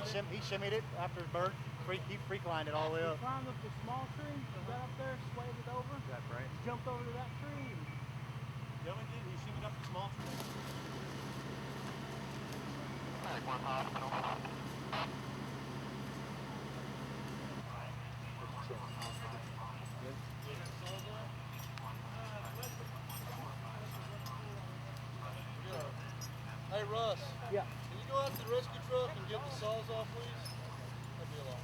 he shimmied it after the bird. He freak lined it all the way up. He climbed up the small tree, got up there, swayed it over. That's right. Jumped over to that tree. The other one did. He shimmied up the small tree. Hey Russ. Yeah. Can you go out to the rescue truck and get the saws off, please? That'd be a lot.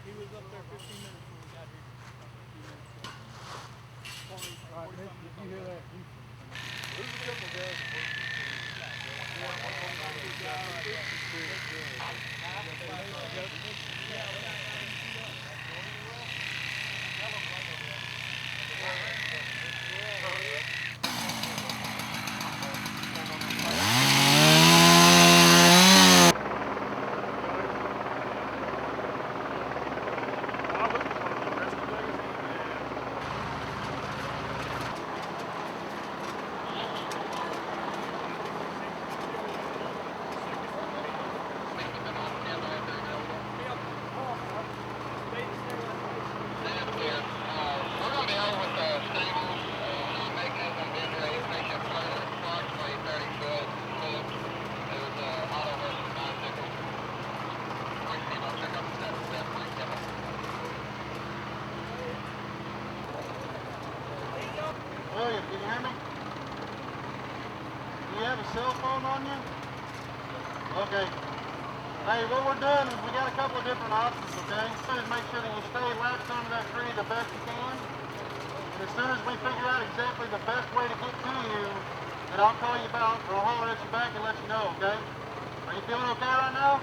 He was up there 15 minutes when we got here. 15 minutes. 40, 40 did you hear that? There's a couple guys. William, can you hear me? Do you have a cell phone on you? Okay. Hey, what we're doing is we got a couple of different options, okay? Just make sure that you stay latched onto that tree the best you can. And as soon as we figure out exactly the best way to get to you, then I'll call you back, or I'll holler at you back and let you know, okay? Are you feeling okay right now?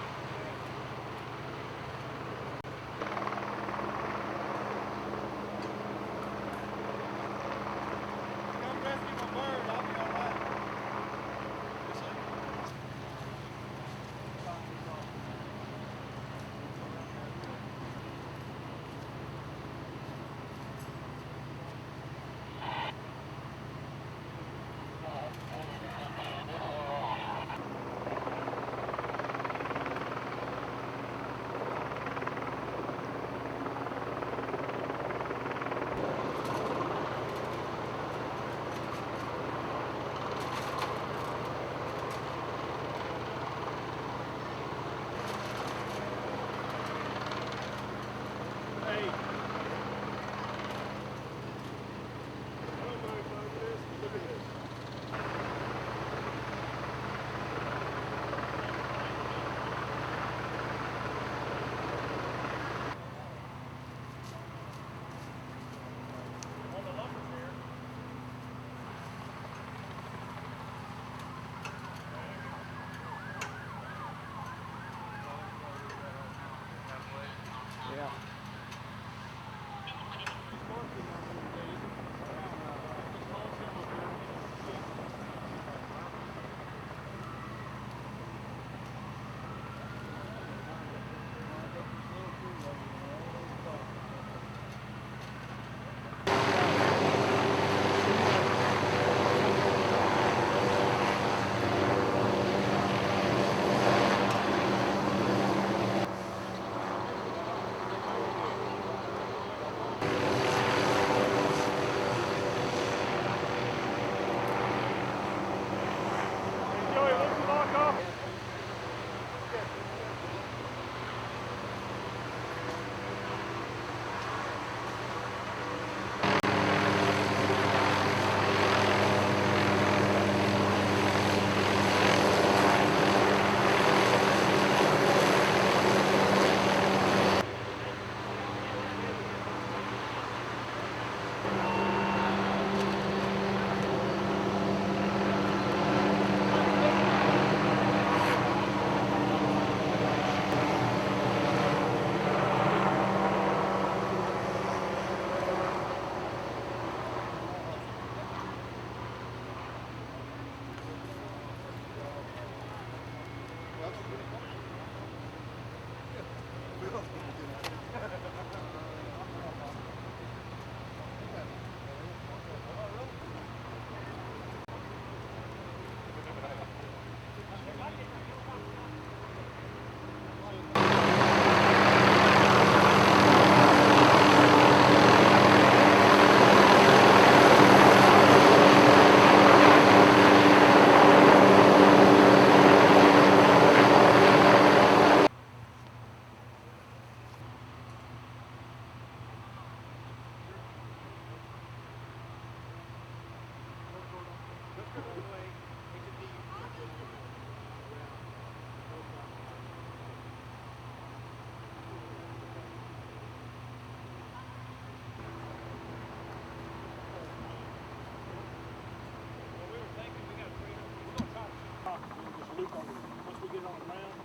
loop over it. Once we get it on the ground,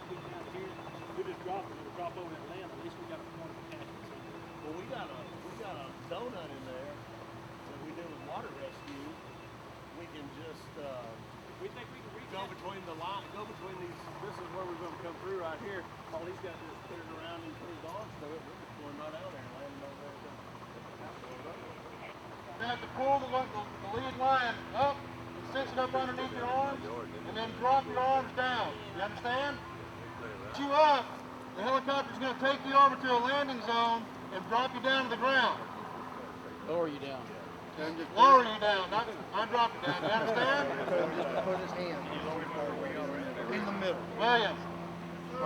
get it down here, we just drop it. It'll drop over that land. At least we got a point of attachment. Well, we got a donut in there that we do with water rescue. We can just We think we can reach go between the line, go between these. This is where we're going to come through right here. All he's got to do is put it around and put his dogs through it. We're just going right out there and landing over there. You have to pull the lead line up and cinch it up underneath your arms, and then drop your arms down. You understand? Put you up, the helicopter's going to take you over to a landing zone and drop you down to the ground. Lower you down. Lower you down, not drop you down. You understand? Put his hand in the middle. William,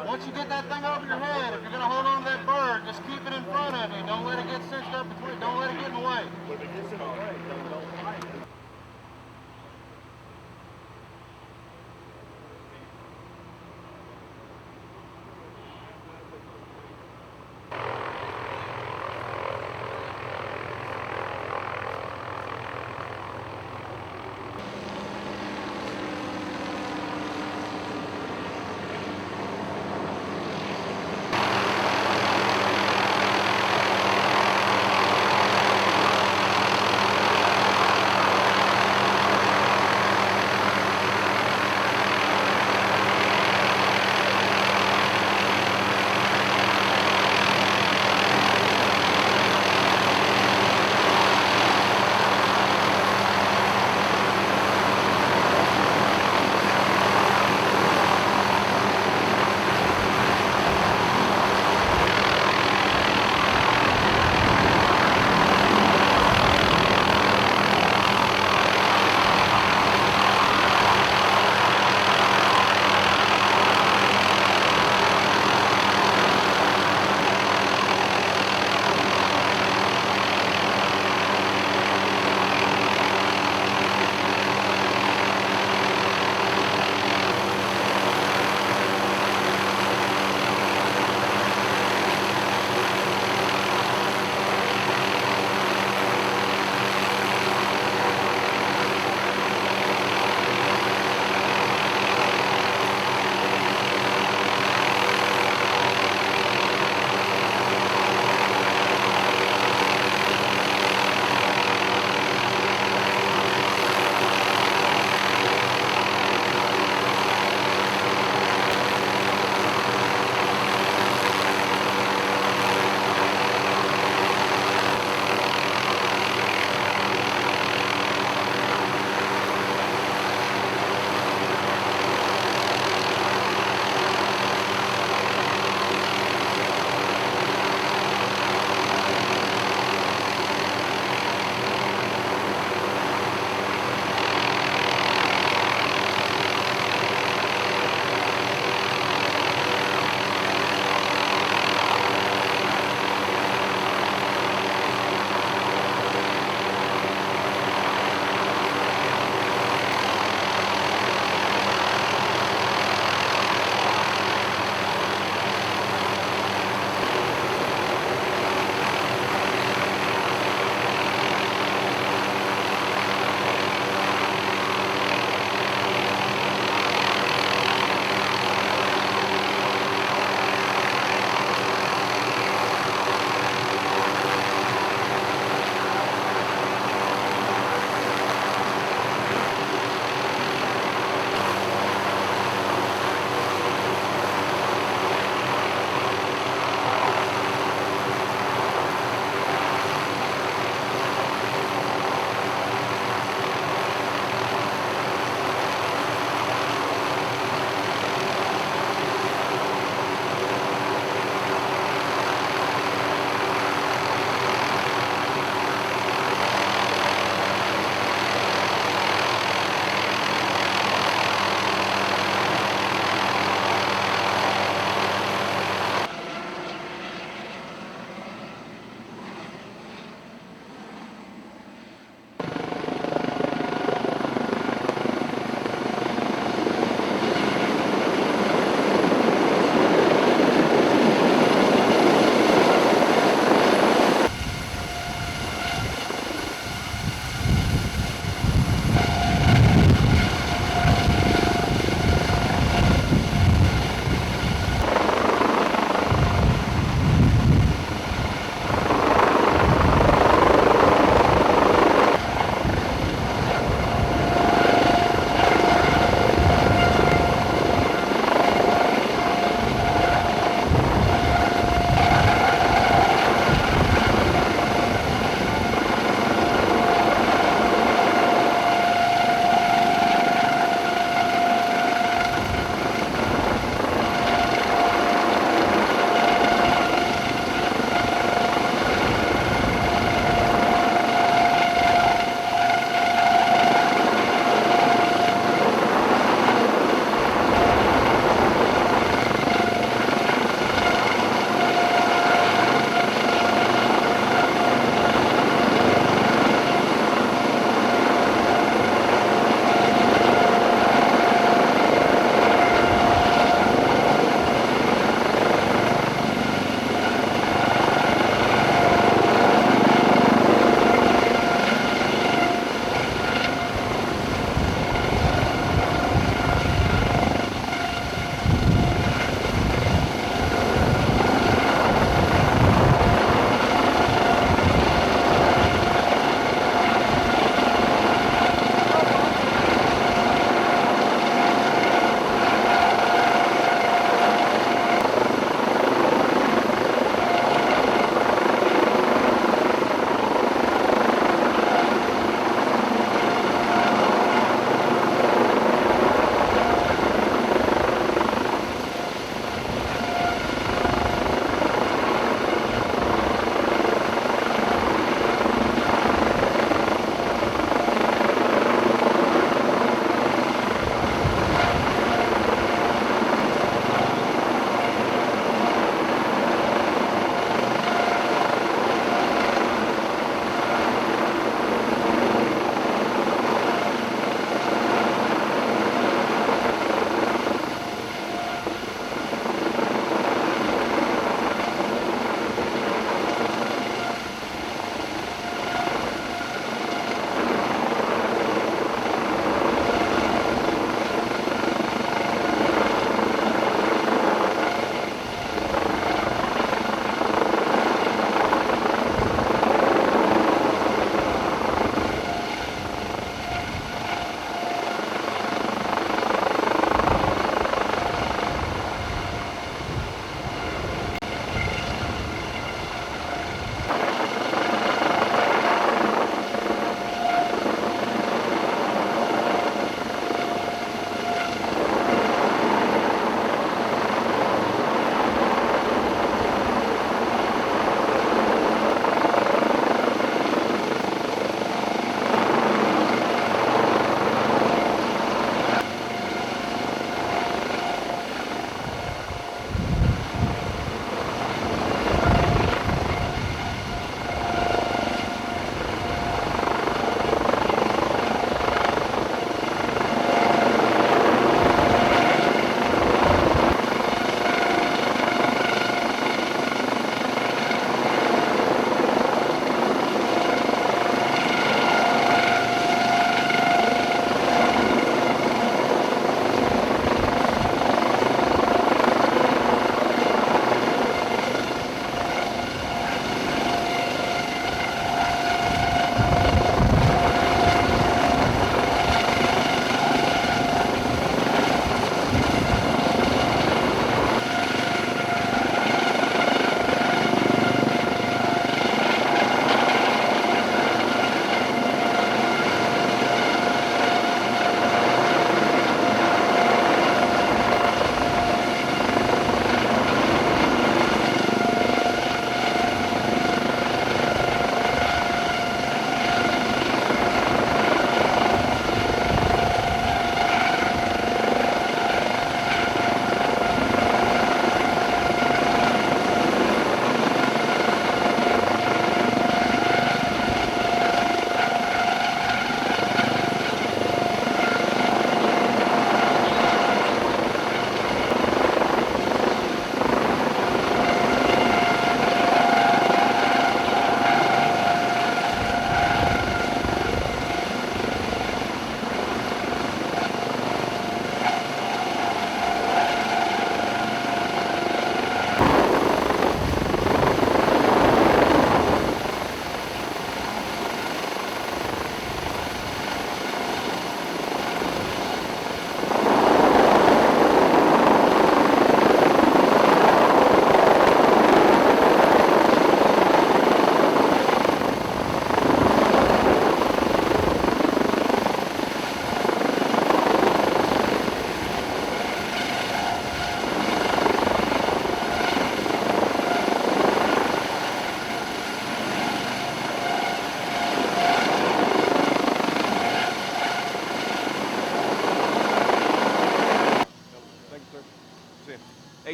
once you get that thing over your head, if you're going to hold on to that bird, just keep it in front of you. Don't let it get cinched up between. Don't let it get in the way. If it gets in the way, don't fight it.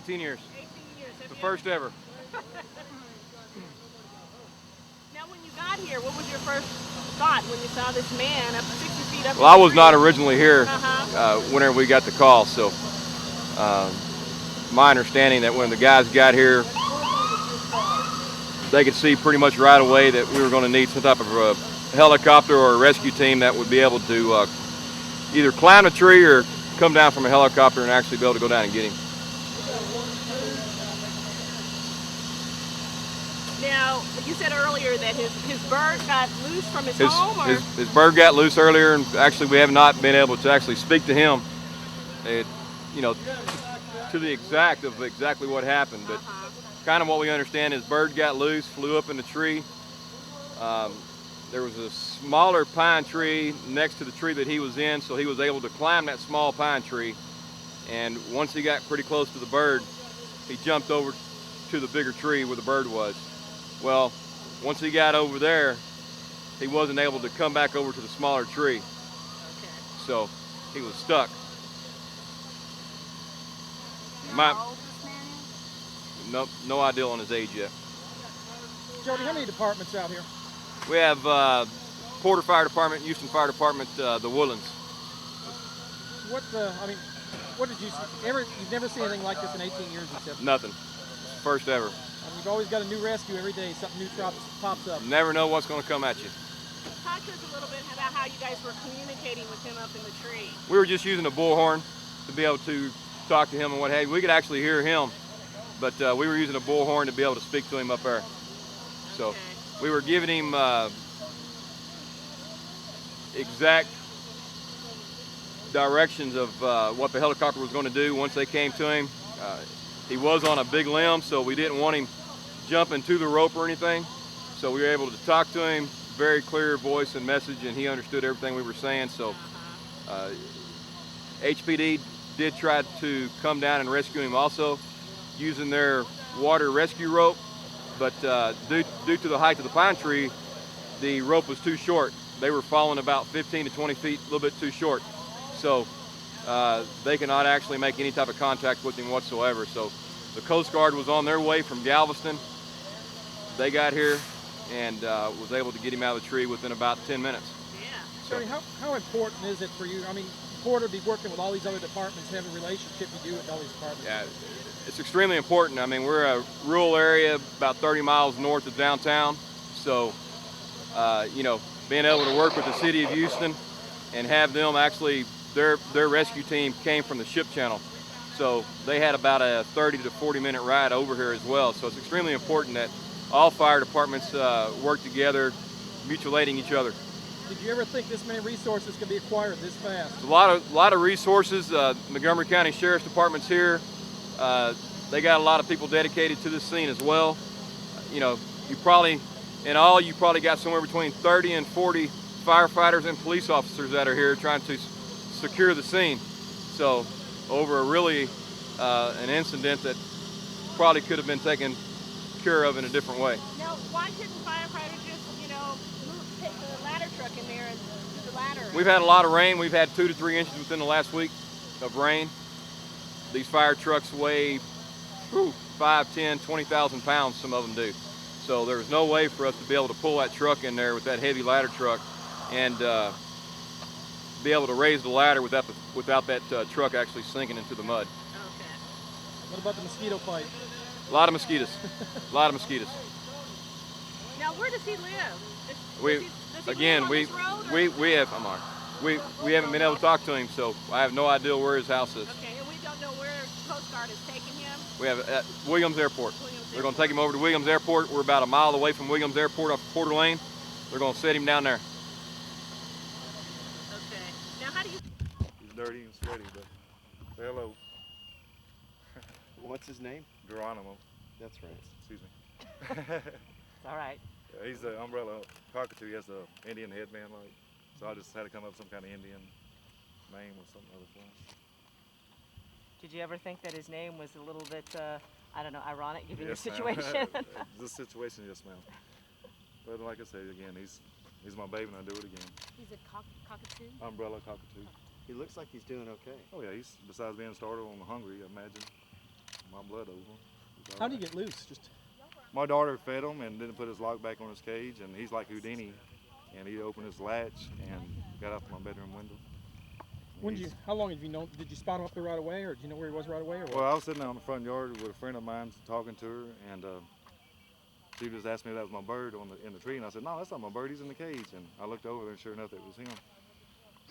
18 years. 18 years. Have The you first ever. Now, when you got here, what was your first thought when you saw this man up 60 feet up? Well, I was not originally here Uh-huh. whenever we got the call, so my understanding that when the guys got here, they could see pretty much right away that we were going to need some type of a helicopter or a rescue team that would be able to either climb a tree or come down from a helicopter and actually be able to go down and get him. Now, you said earlier that his bird got loose from his home, or? His bird got loose earlier, and actually we have not been able to actually speak to him. You know, to the exactly what happened, but kind of what we understand is bird got loose, flew up in the tree. There was a smaller pine tree next to the tree that he was in, so he was able to climb that small pine tree. And once he got pretty close to the bird, he jumped over to the bigger tree where the bird was. Well, once he got over there, he wasn't able to come back over to the smaller tree. So he was stuck. How old this man is? No idea on his age yet. Jody, how many departments out here? We have Porter Fire Department, Houston Fire Department, The Woodlands. What did you see? You've never seen anything like this in 18 years, you said? Nothing. First ever. You've always got a new rescue every day. Something new pops up. Never know what's going to come at you. Talk to us a little bit about how you guys were communicating with him up in the tree. We were just using a bullhorn to be able to talk to him and what have you. We could actually hear him, but we were using a bullhorn to be able to speak to him up there. So we were giving him exact directions of what the helicopter was going to do once they came to him. He was on a big limb, so we didn't want him jumping to the rope or anything. So we were able to talk to him, very clear voice and message, and he understood everything we were saying. So HPD did try to come down and rescue him also using their water rescue rope, but due to the height of the pine tree, the rope was too short. They were falling about 15 to 20 feet, a little bit too short. So they cannot actually make any type of contact with him whatsoever. So the Coast Guard was on their way from Galveston. They got here and was able to get him out of the tree within about 10 minutes. Yeah. So, Jody, how important is it for you? I mean, Porter be working with all these other departments, having a relationship you do with all these departments. yeah, it's extremely important. I mean, we're a rural area about 30 miles north of downtown. So, you know, being able to work with the city of Houston and have them actually, their rescue team came from the ship channel. So they had about a 30 to 40 minute ride over here as well. So it's extremely important that all fire departments work together, mutual aiding each other. Did you ever think this many resources could be acquired this fast? A lot of resources. Montgomery County Sheriff's Department's here. They got a lot of people dedicated to this scene as well. You know, you probably got somewhere between 30 and 40 firefighters and police officers that are here trying to secure the scene. So over a really an incident that probably could have been taken care of in a different way. Now, why couldn't firefighters just, you know, take the ladder truck in there and do the ladder? We've had a lot of rain. We've had 2 to 3 inches within the last week of rain. These fire trucks weigh 5, 10, 20,000 pounds, some of them do. So there's no way for us to be able to pull that truck in there with that heavy ladder truck and be able to raise the ladder without that truck actually sinking into the mud. Okay. What about the mosquito fight? A lot of mosquitoes. A lot of mosquitoes. Now, where does he live? Does he Again, live on this road, or- we have we haven't been able to talk to him, so I have no idea where his house is. Okay, and we don't know where Coast Guard is taking him? We have at Williams Airport. They're going to take him over to Williams Airport. We're about a mile away from Williams Airport off Porter Lane. They're going to set him down there. Okay. Now, how do you... He's dirty and sweaty, but say hello. What's his name? Geronimo. That's right. Excuse me. It's all right. Yeah, he's the umbrella cockatoo. He has the Indian headband, like. So I just had to come up with some kind of Indian name or something other fun. Did you ever think that his name was a little bit, I don't know, ironic given Yes, the ma'am. situation? This situation, yes, ma'am. But like I said, again, he's my baby, and I do it again. He's a cockatoo? Umbrella cockatoo. He looks like he's doing okay. Oh yeah, he's besides being started on the hungry, I imagine, my blood over. How do you get loose? Just My daughter fed him and didn't put his lock back on his cage, and he's like Houdini, and he opened his latch and got out my bedroom window. how long have you known? Did you spot him up there right away, or did you know where he was right away, or what? Well, I was sitting out in the front yard with a friend of mine talking to her, and she just asked me if that was my bird in the tree, and I said, no, that's not my bird, he's in the cage. And I looked over there, and sure enough, it was him.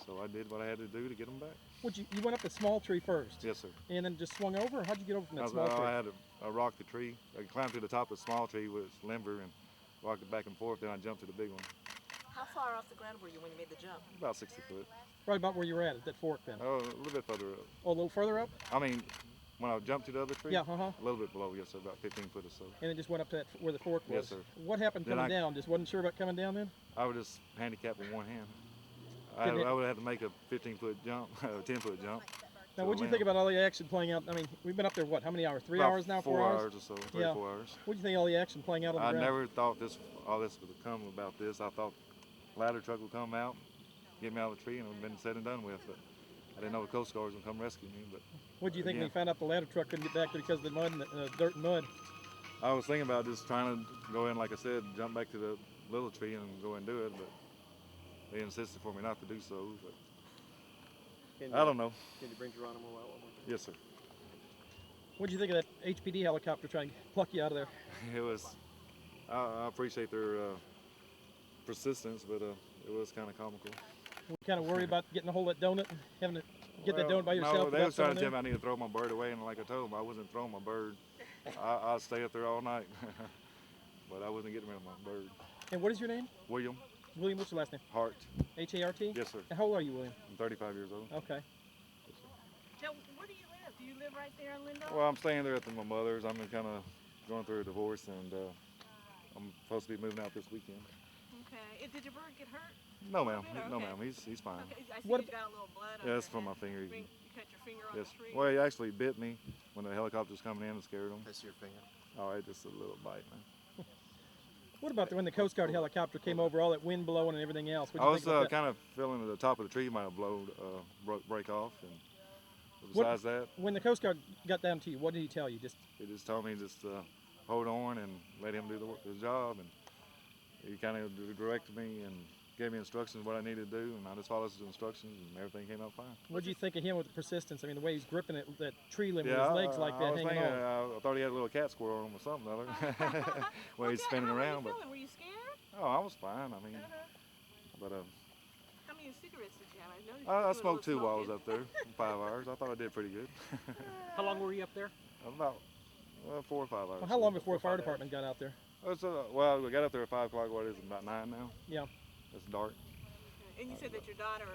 So I did what I had to do to get him back. You went up the small tree first? Yes, sir. And then just swung over, or how'd you get over from that small tree? I had to rock the tree. I climbed to the top of the small tree with its limber and rocked it back and forth, then I jumped to the big one. How far off the ground were you when you made the jump? About 60 foot. Right about where you were at that fork then? Oh, a little bit further up. Oh, a little further up? I mean, when I jumped to the other tree? Yeah, A little bit below, yes, sir, about 15 foot or so. And it just went up to where the fork was? Yes, sir. What happened Then coming down? Just wasn't sure about coming down then? I was just handicapped with one hand. I would have to make a 15-foot jump, a 10-foot jump. Now, what do you think about all the action playing out? I mean, we've been up there, what, how many hours? 3 about hours now? 4 hours? hours or so, 3 or 4 hours. What do you think of all the action playing out on the ground? I never thought all this would come about this. I thought ladder truck would come out, get me out of the tree, and it would have been said and done with. But I didn't know the Coast Guard was going to come rescue me. But what do you think when you found out the ladder truck couldn't get back there because of the mud and the dirt and mud? I was thinking about just trying to go in, like I said, jump back to the little tree and go and do it, but they insisted for me not to do so. But I don't know. Can you bring Geronimo out one more time? Yes, sir. What do you think of that HPD helicopter trying to pluck you out of there? It was. I appreciate their persistence, but it was kind of comical. Were you kind of worried about getting a hold of that donut and having to get that donut by yourself? No, they without was trying to someone tell me I need to throw my bird away, and like I told them, I wasn't throwing my bird. I'd stay up there all night, but I wasn't getting rid of my bird. And what is your name? William. William, what's your last name? Hart. H-A-R-T? Yes, sir. And how old are you, William? I'm 35 years old. Okay. Now, where do you live? Do you live right there in Lindo? Well, I'm staying there at my mother's. I'm kind of going through a divorce, and I'm supposed to be moving out this weekend. Okay. Did your bird get hurt? No, ma'am. Okay. No, ma'am. He's fine. Okay. I see What- you've got a little blood on Yeah, that's your from my hand. finger. You cut your finger on Yes. the tree? Well, he actually bit me when the helicopter was coming in and scared him. That's your finger. Oh, it just a little bite, man. What about when the Coast Guard helicopter came over, all that wind blowing and everything else? I What do you was think about that? kind of feeling the top of the tree might have break off, and besides that, When the Coast Guard got down to you, what did he tell you? Just he just told me just hold on and let him do the job, and he kind of directed me and gave me instructions what I needed to do, and I just followed his instructions, and everything came out fine. what did you think of him with the persistence? I mean, the way he's gripping it, that tree limb Yeah, with his legs like I that, was hanging thinking, on. I thought he had a little cat squirrel on him or something or other when he's spinning How around. were you But feeling? Were you scared? oh, I was fine. I mean, but How many cigarettes did you have? I noticed I you were smoked 2 while I was smoking. up there, 5 hours. I thought I did pretty good. How long were you up there? About 4 or 5 hours. Well, how long before the fire department got out there? Well, we got up there at 5 o'clock. What is it, about 9 now? Yeah. It's dark. And you said that your daughter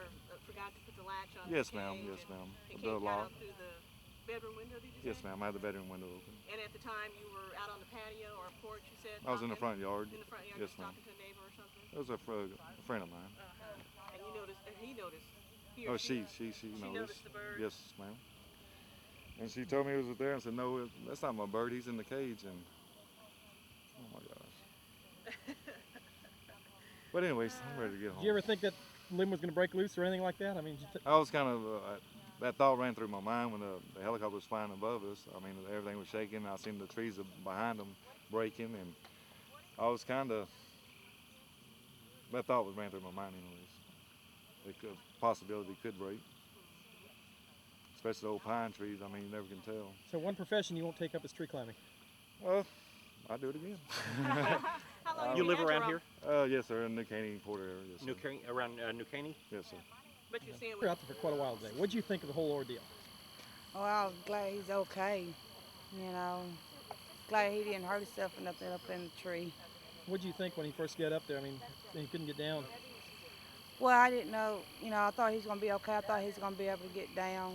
forgot to put the latch on Yes, the ma'am. cage Yes, ma'am. and The came lock. out through the bedroom window, did you Yes, say? ma'am. I had the bedroom window open. And at the time you were out on the patio or porch, you said? I was in the talking- front yard. In the front yard, Yes, just ma'am. talking to a neighbor or something? It was a friend of mine. And you noticed, and he noticed. He or Oh, she she noticed. noticed the bird? Yes, ma'am. And she told me he was there and said, no, that's not my bird. He's in the cage. And oh my gosh. But anyways, I'm ready to get home. Did you ever think that limb was going to break loose or anything like that? I mean, I was kind of, that thought ran through my mind when the helicopter was flying above us. I mean, everything was shaking. I seen the trees behind them breaking, and I was kind of, that thought ran through my mind anyways. The possibility could break. Especially the old pine trees. I mean, you never can tell. so one profession you won't take up is tree climbing. Well, I'll do it again. How long You have live had around your here? own- Yes, sir, in New Caney, Porter area. Yes, sir. Around New Caney? Yes, sir. But you're saying We were out there for quite a while today. What did you think of the whole ordeal? Well, I was glad he's okay. You know, glad he didn't hurt himself or nothing up in the tree. What did you think when he first got up there? I mean, he couldn't get down. Well, I didn't know, you know, I thought he was going to be okay. I thought he was going to be able to get down,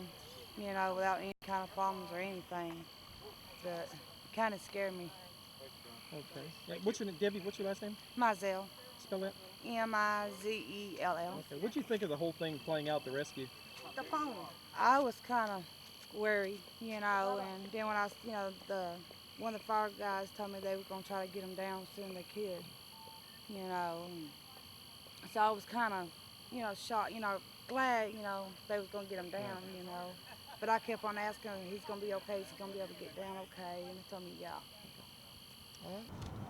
you know, without any kind of problems or anything. But it kind of scared me. Okay. Yeah, what's your name, Debbie? What's your last name? Mizell, Spell that. M-I-Z-E-L-L. Okay. What did you think of the whole thing playing out, the rescue? The phone. I was kind of worried, you know, and then when I, you know, one of the fire guys told me they were going to try to get him down as soon as they could, you know. And so I was kind of, you know, shocked, you know, glad, you know, they was going to get him down, you know. But I kept on asking him, he's gonna be okay, is he gonna be able to get down okay? And he told me, yeah. All right.